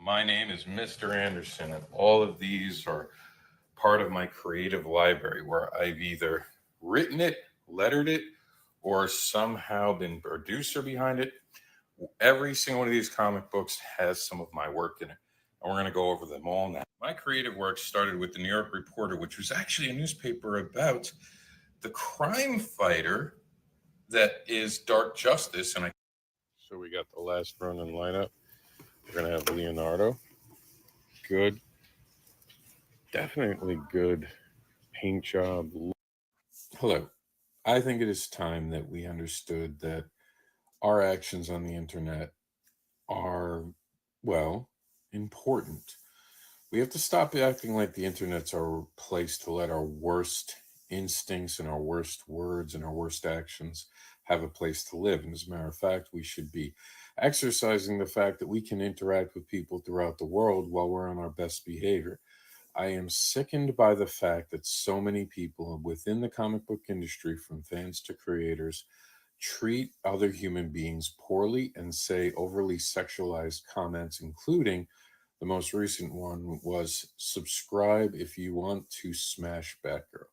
My name is Mr. AnderSiN, and all of these are part of my creative library where I've either written it, lettered it, or somehow been producer behind it. Every single one of these comic books has some of my work in it, and we're going to go over them all now. My creative work started with the New York Reporter, which was actually a newspaper about the crime fighter that is Dark Justice. So we got the last Ronin lineup. We're going to have Leonardo. Good. Definitely good paint job. Hello. I think it is time that we understood that our actions on the internet are, well, important. We have to stop acting like the internet's our place to let our worst instincts and our worst words and our worst actions have a place to live. And as a matter of fact, we should be exercising the fact that we can interact with people throughout the world while we're on our best behavior. I am sickened by the fact that so many people within the comic book industry, from fans to creators, treat other human beings poorly and say overly sexualized comments, including the most recent one was subscribe if you want to smash Batgirl.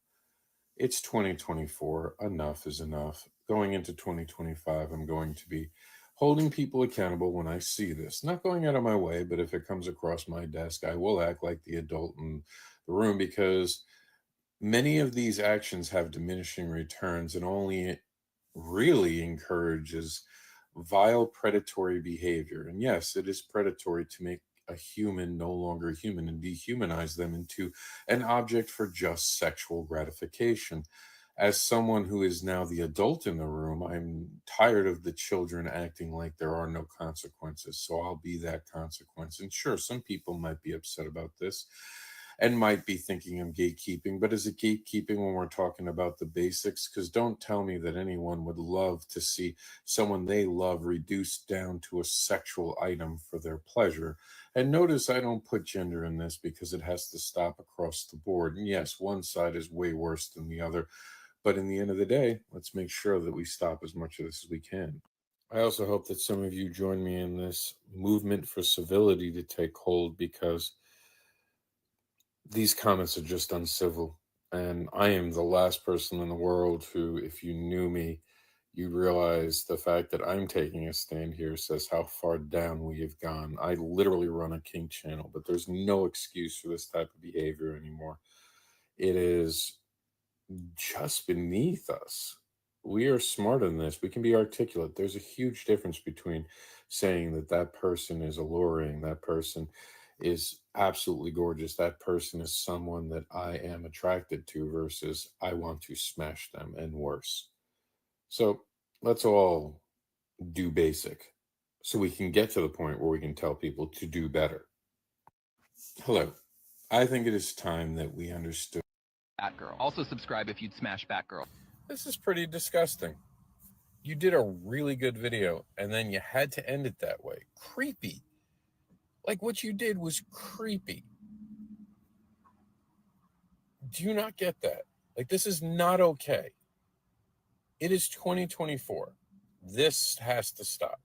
It's 2024. Enough is enough. Going into 2025, I'm going to be holding people accountable when I see this. Not going out of my way, but if it comes across my desk, I will act like the adult in the room, because many of these actions have diminishing returns and only really encourages vile predatory behavior. And yes, it is predatory to make a human no longer human and dehumanize them into an object for just sexual gratification. As someone who is now the adult in the room, I'm tired of the children acting like there are no consequences. So I'll be that consequence. And sure, some people might be upset about this and might be thinking I'm gatekeeping, but is it gatekeeping when we're talking about the basics? Because don't tell me that anyone would love to see someone they love reduced down to a sexual item for their pleasure. And notice I don't put gender in this because it has to stop across the board. And yes, one side is way worse than the other. But in the end of the day, let's make sure that we stop as much of this as we can. I also hope that some of you join me in this movement for civility to take hold, because these comments are just uncivil. And I am the last person in the world who, if you knew me, you'd realize the fact that I'm taking a stand here says how far down we have gone. I literally run a kink channel, but there's no excuse for this type of behavior anymore. It is just beneath us. We are smarter than this. We can be articulate. There's a huge difference between saying that that person is alluring, that person is absolutely gorgeous, that person is someone that I am attracted to, versus I want to smash them and worse. So let's all do basic so we can get to the point where we can tell people to do better. Hello. I think it is time that we understood. Batgirl. Also subscribe if you'd smash Batgirl. This is pretty disgusting. You did a really good video and then you had to end it that way. Creepy. Like, what you did was creepy. Do you not get that? Like, this is not okay. It is 2024. This has to stop.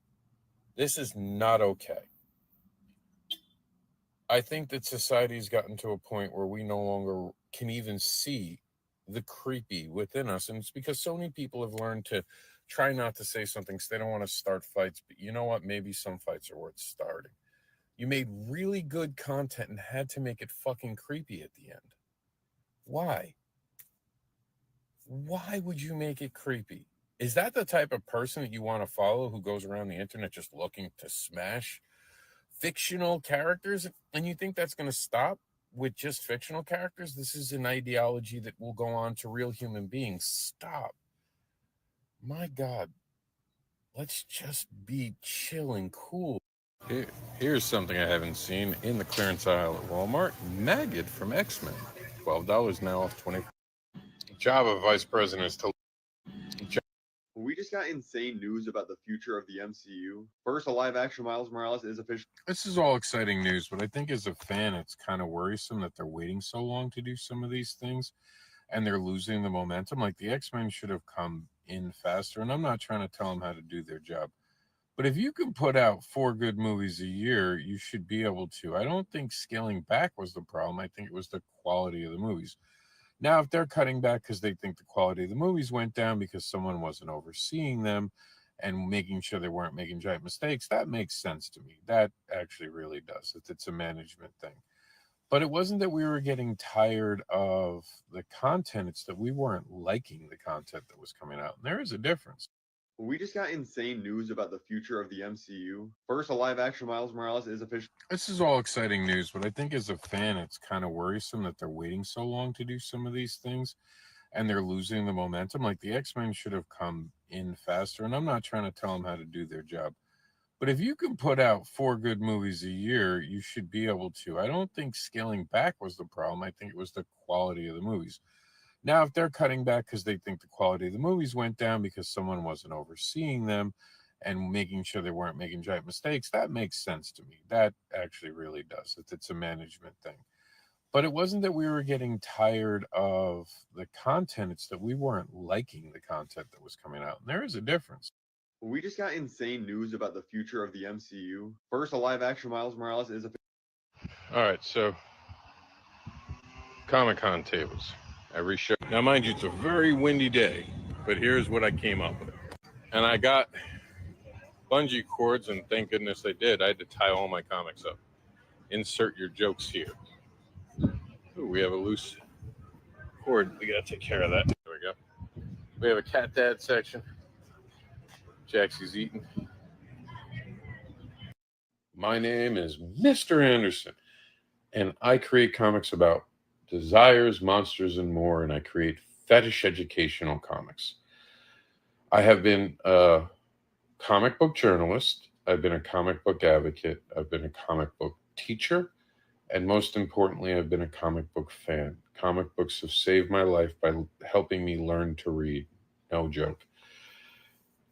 This is not okay. I think that society's gotten to a point where we no longer can even see the creepy within us. And it's because so many people have learned to try not to say something because they don't want to start fights. But you know what? Maybe some fights are worth starting. You made really good content and had to make it fucking creepy at the end. Why? Why would you make it creepy? Is that the type of person that you want to follow, who goes around the internet just looking to smash fictional characters? And you think that's going to stop with just fictional characters? This is an ideology that will go on to real human beings. Stop. My God. Let's just be chill and cool. Here's something I haven't seen in the clearance aisle at Walmart. Maggot from X-Men. $12 now off 20. Job of vice president is to... We just got insane news about the future of the MCU. First, a live-action Miles Morales is official. This is all exciting news, but I think as a fan, it's kind of worrisome that they're waiting so long to do some of these things, and they're losing the momentum. Like, the X-Men should have come in faster, and I'm not trying to tell them how to do their job. But if you can put out 4 good movies a year, you should be able to. I don't think scaling back was the problem. I think it was the quality of the movies. Now, if they're cutting back because they think the quality of the movies went down because someone wasn't overseeing them and making sure they weren't making giant mistakes, that makes sense to me. That actually really does. It's a management thing. But it wasn't that we were getting tired of the content, it's that we weren't liking the content that was coming out. And there is a difference. We just got insane news about the future of the MCU. First, a live action Miles Morales is officially. This is all exciting news, but I think as a fan, it's kind of worrisome that they're waiting so long to do some of these things and they're losing the momentum. Like the X-Men should have come in faster. And I'm not trying to tell them how to do their job. But if you can put out 4 good movies a year, you should be able to. I don't think scaling back was the problem. I think it was the quality of the movies. Now, if they're cutting back because they think the quality of the movies went down because someone wasn't overseeing them and making sure they weren't making giant mistakes, that makes sense to me. That actually really does. It's a management thing. But it wasn't that we were getting tired of the content, it's that we weren't liking the content that was coming out. And there is a difference. We just got insane news about the future of the MCU. First, a live action Miles Morales is officially. All right, so Comic-Con tables. Every show. Now, mind you, it's a very windy day, but here's what I came up with. And I got bungee cords, and thank goodness I did. I had to tie all my comics up. Insert your jokes here. Ooh, we have a loose cord. We got to take care of that. There we go. We have a cat dad section. Jaxie's eating. My name is Mister AnderSiN, and I create comics about desires, monsters, and more, and I create fetish educational comics. I have been a comic book journalist. I've been a comic book advocate. I've been a comic book teacher. And most importantly, I've been a comic book fan. Comic books have saved my life by helping me learn to read. No joke.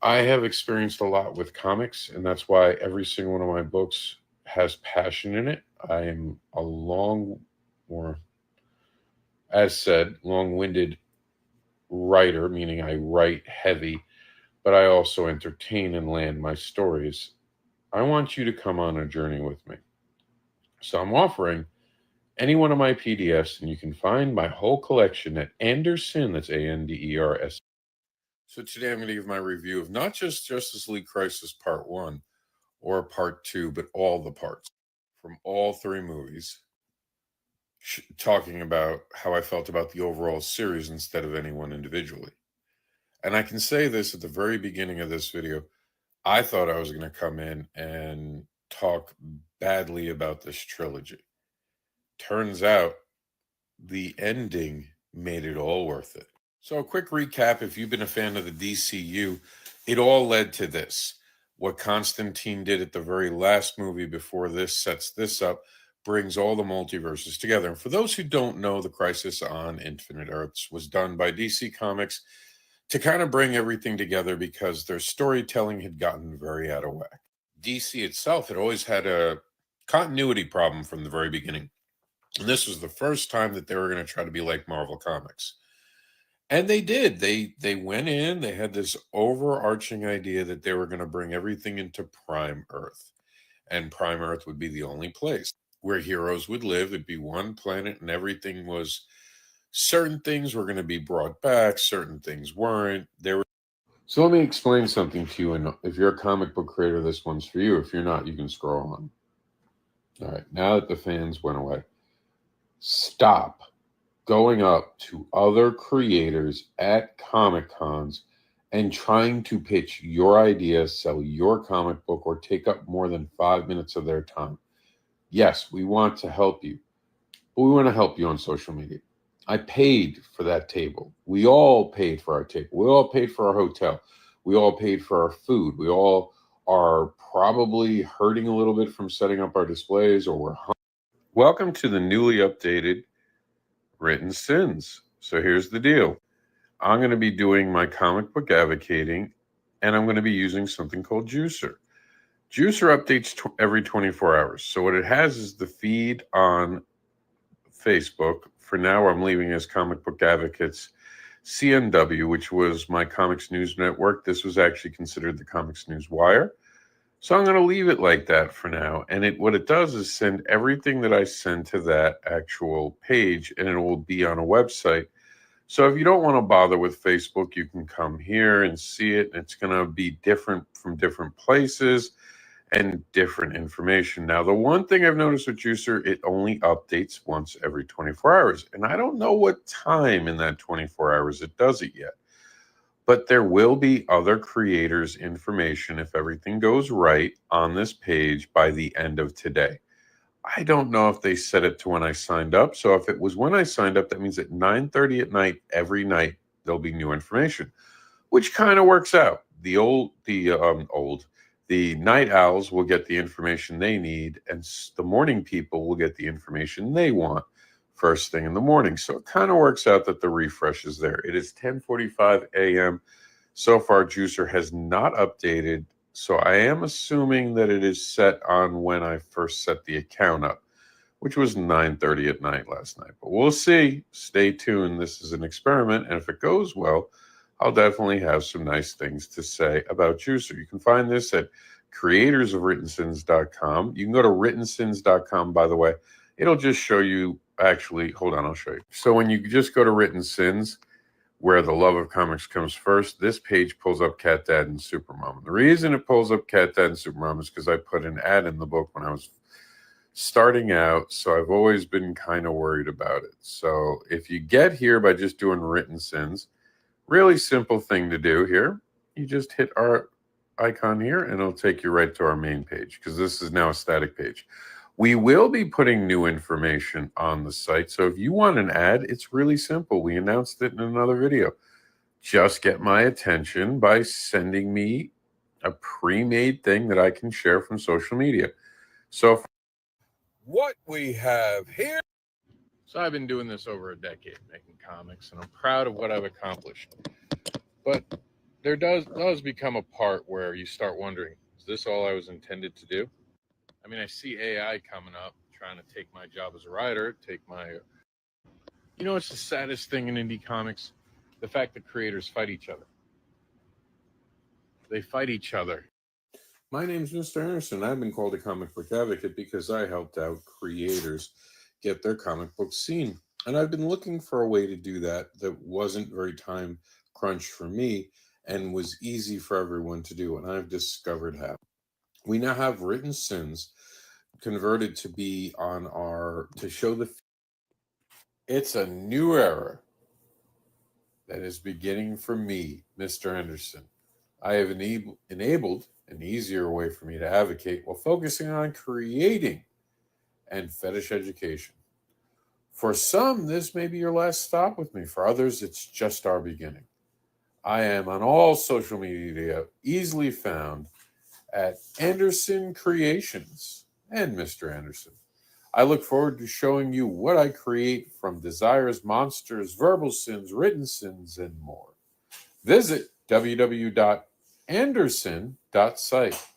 I have experienced a lot with comics, and that's why every single one of my books has passion in it. I am a long-winded writer, meaning I write heavy, but I also entertain and land my stories. I want you to come on a journey with me. So I'm offering any one of my PDFs, and you can find my whole collection at AnderSiN, that's ANDERS. So today I'm going to give my review of not just Justice League Crisis Part 1 or Part 2, but all the parts from all 3 movies, talking about how I felt about the overall series instead of any one individually. And I can say this at the very beginning of this video. I thought I was going to come in and talk badly about this trilogy. Turns out the ending made it all worth it. So a quick recap, if you've been a fan of the DCU, it all led to this. What Constantine did at the very last movie before this sets this up, brings all the multiverses together. And for those who don't know, the Crisis on Infinite Earths was done by DC Comics to kind of bring everything together because their storytelling had gotten very out of whack. DC itself had always had a continuity problem from the very beginning. And this was the first time that they were going to try to be like Marvel Comics. And they did. They went in, they had this overarching idea that they were going to bring everything into Prime Earth. And Prime Earth would be the only place where heroes would live. It'd be one planet, and everything was, certain things were going to be brought back, certain things weren't. So let me explain something to you, and if you're a comic book creator, this one's for you. If you're not, you can scroll on. All right, now that the fans went away, stop going up to other creators at Comic Cons and trying to pitch your idea, sell your comic book, or take up more than 5 minutes of their time. Yes, we want to help you, but we want to help you on social media. I paid for that table. We all paid for our table. We all paid for our hotel. We all paid for our food. We all are probably hurting a little bit from setting up our displays, or we're hungry. Welcome to the newly updated Written Sins. So here's the deal. I'm going to be doing my comic book advocating, and I'm going to be using something called Juicer. Juicer updates every 24 hours. So what it has is the feed on Facebook. For now, I'm leaving as Comic Book Advocates CNW, which was my Comics News Network. This was actually considered the Comics News Wire. So I'm going to leave it like that for now. And what it does is send everything that I send to that actual page, and it will be on a website. So if you don't want to bother with Facebook, you can come here and see it. It's going to be different from different places and different information. Now, the one thing I've noticed with Juicer, it only updates once every 24 hours. And I don't know what time in that 24 hours it does it yet. But there will be other creators' information, if everything goes right, on this page by the end of today. I don't know if they set it to when I signed up. So if it was when I signed up, that means at 9:30 at night, every night, there'll be new information, which kind of works out. The night owls will get the information they need, and the morning people will get the information they want first thing in the morning. So it kind of works out that the refresh is there. It is 10:45 a.m. So far, Juicer has not updated. So I am assuming that it is set on when I first set the account up, which was 9:30 at night last night. But we'll see. Stay tuned. This is an experiment. And if it goes well, I'll definitely have some nice things to say about Juicer. You can find this at creatorsofwrittensins.com. You can go to writtensins.com, by the way. It'll just show you, actually, hold on, I'll show you. So when you just go to Written Sins, where the love of comics comes first, this page pulls up Cat Dad and Supermom. And the reason it pulls up Cat Dad and Supermom is because I put an ad in the book when I was starting out, so I've always been kind of worried about it. So if you get here by just doing Written Sins, really simple thing to do here. You just hit our icon here and it'll take you right to our main page, because this is now a static page. We will be putting new information on the site. So if you want an ad, it's really simple. We announced it in another video. Just get my attention by sending me a pre-made thing that I can share from social media. So what we have here. So I've been doing this over a decade, making comics, and I'm proud of what I've accomplished. But there does become a part where you start wondering, is this all I was intended to do? I mean, I see AI coming up, trying to take my job as a writer, You know, it's the saddest thing in indie comics? The fact that creators fight each other. They fight each other. My name's Mister AnderSiN. I've been called a comic book advocate because I helped out creators get their comic books seen. And I've been looking for a way to do that wasn't very time crunched for me and was easy for everyone to do. And I've discovered how. We now have Written Sins converted to be on to show it's a new era that is beginning for me, Mr. AnderSiN. I have enabled an easier way for me to advocate while focusing on creating and fetish education. For some, this may be your last stop with me. For others, it's just our beginning. I am on all social media, easily found at AnderSiN Creations and Mister AnderSiN. I look forward to showing you what I create from desires, monsters, verbal sins, written sins, and more. Visit www.andersin.site.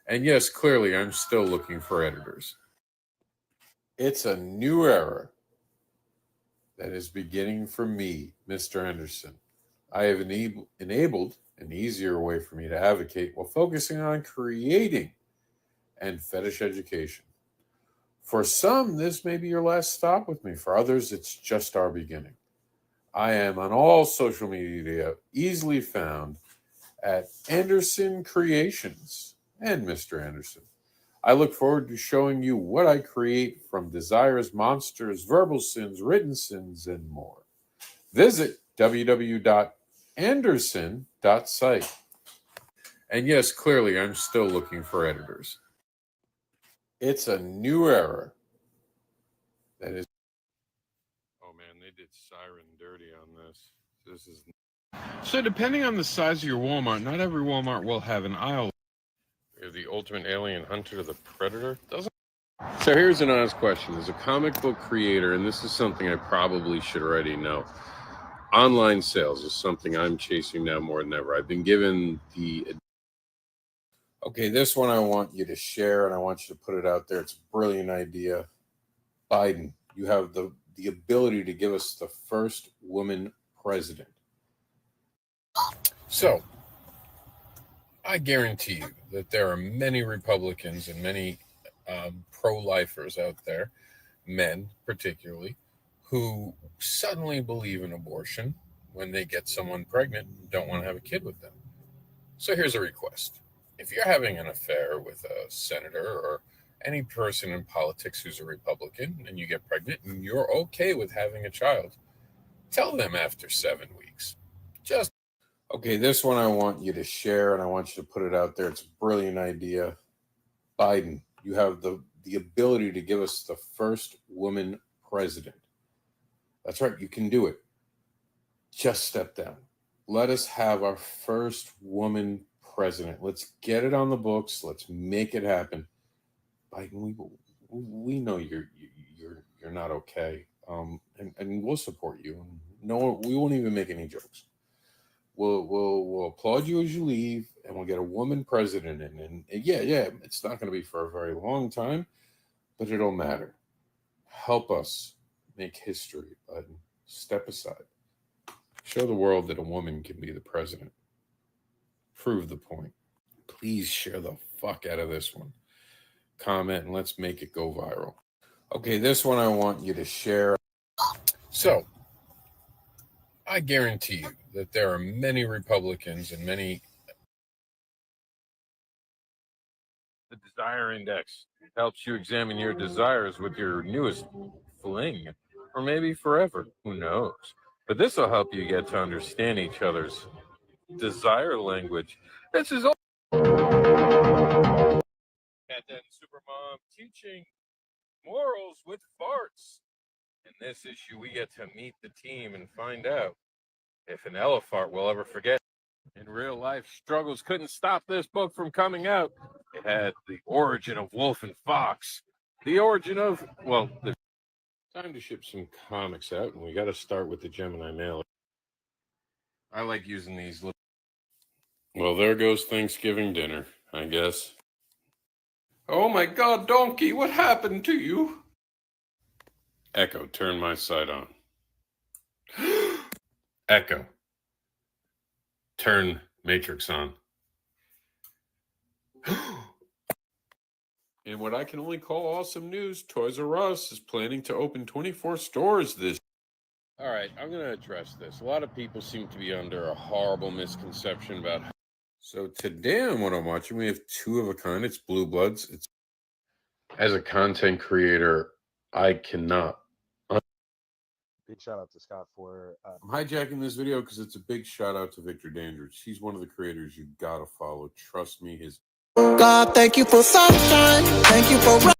And yes, clearly, I'm still looking for editors. It's a new era that is beginning for me, Mr. AnderSiN. I have enabled an easier way for me to advocate while focusing on creating and fetish education. For some, this may be your last stop with me. For others, it's just our beginning. I am on all social media, easily found at AnderSiN Creations and Mister AnderSiN. I look forward to showing you what I create from desires, monsters, verbal sins, written sins, and more. Visit www.andersin.site. And yes, clearly, I'm still looking for editors. It's a new era that is. Oh man, they did Siren dirty on this. This is. So depending on the size of your Walmart, not every Walmart will have an aisle. You're the ultimate alien hunter to the predator. Doesn't. So here's an honest question. As a comic book creator, and this is something I probably should already know, online sales is something I'm chasing now more than ever. I've been given Okay, this one I want you to share, and I want you to put it out there. It's a brilliant idea. Biden, you have the ability to give us the first woman president. So, I guarantee you that there are many Republicans and many pro-lifers out there, men particularly, who suddenly believe in abortion when they get someone pregnant and don't want to have a kid with them. So here's a request. If you're having an affair with a senator or any person in politics who's a Republican and you get pregnant and you're okay with having a child, tell them after 7 weeks. Just, okay, this one I want you to share and I want you to put it out there. It's a brilliant idea. Biden, you have the ability to give us the first woman president. That's right, you can do it. Just step down. Let us have our first woman president. Let's get it on the books. Let's make it happen. Biden, we know you're not okay, and we'll support you. No, we won't even make any jokes. We'll applaud you as you leave, and we'll get a woman president in. And yeah, it's not going to be for a very long time, but it'll matter. Help us make history, Biden. Step aside. Show the world that a woman can be the president. Prove the point. Please share the fuck out of this one. Comment and let's make it go viral. Okay, this one I want you to share. So, I guarantee you that there are many Republicans and many... The Desire Index helps you examine your desires with your newest fling, or maybe forever. Who knows? But this will help you get to understand each other's desire language. This is all. And then Supermom teaching morals with farts. In this issue, we get to meet the team and find out if an elephant will ever forget. In real life, struggles couldn't stop this book from coming out. It had the origin of Wolf and Fox, the origin of, well, the time to ship some comics out, and we got to start with the Gemini mailer. I like using these little... Well, there goes Thanksgiving dinner, I guess. Oh my God, Donkey, what happened to you? Echo, turn my side on. Echo, turn Matrix on. In what I can only call awesome news, Toys R Us is planning to open 24 stores this. All right, I'm going to address this. A lot of people seem to be under a horrible misconception about how... So today on what I'm watching, we have two of a kind. It's Blue Bloods. It's... As a content creator, I cannot... Big shout out to Scott for... I'm hijacking this video because it's a big shout out to Victor Dandridge. He's one of the creators you gotta follow. Trust me, his... God, thank you for sunshine. Thank you for...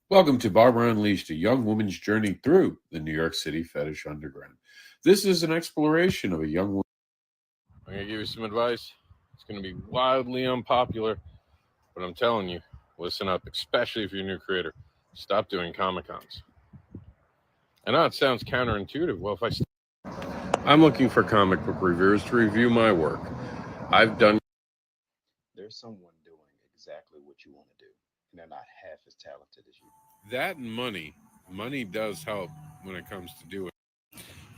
Welcome to Barbara Unleashed, a young woman's journey through the New York City fetish underground. This is an exploration of a young woman. I'm going to give you some advice. It's going to be wildly unpopular, but I'm telling you, listen up, especially if you're a new creator. Stop doing Comic-Cons. I know it sounds counterintuitive. Well, if I'm looking for comic book reviewers to review my work. I've done... There's someone doing exactly what you want to do, and they're not half as talented as you. That and money does help when it comes to do it.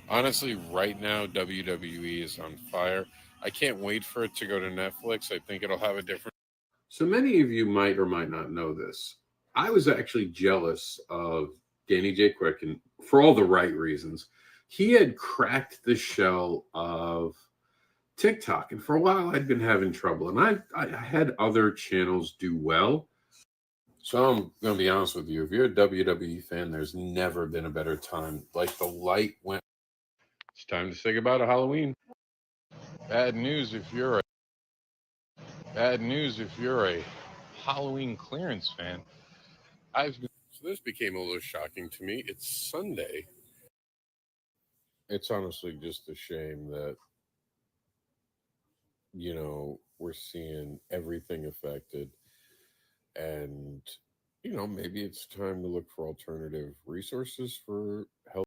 Honestly, right now, WWE is on fire. I can't wait for it to go to Netflix. I think it'll have a different... So many of you might or might not know this. I was actually jealous of Danny J. Quick, and for all the right reasons. He had cracked the shell of TikTok, and for a while I'd been having trouble, and I had other channels do well. So I'm going to be honest with you. If you're a WWE fan, there's never been a better time. Like the light went... It's time to say goodbye to Halloween. Bad news if you're a Halloween clearance fan. So this became a little shocking to me. It's Sunday. It's honestly just a shame that, you know, we're seeing everything affected. And, you know, maybe it's time to look for alternative resources for help.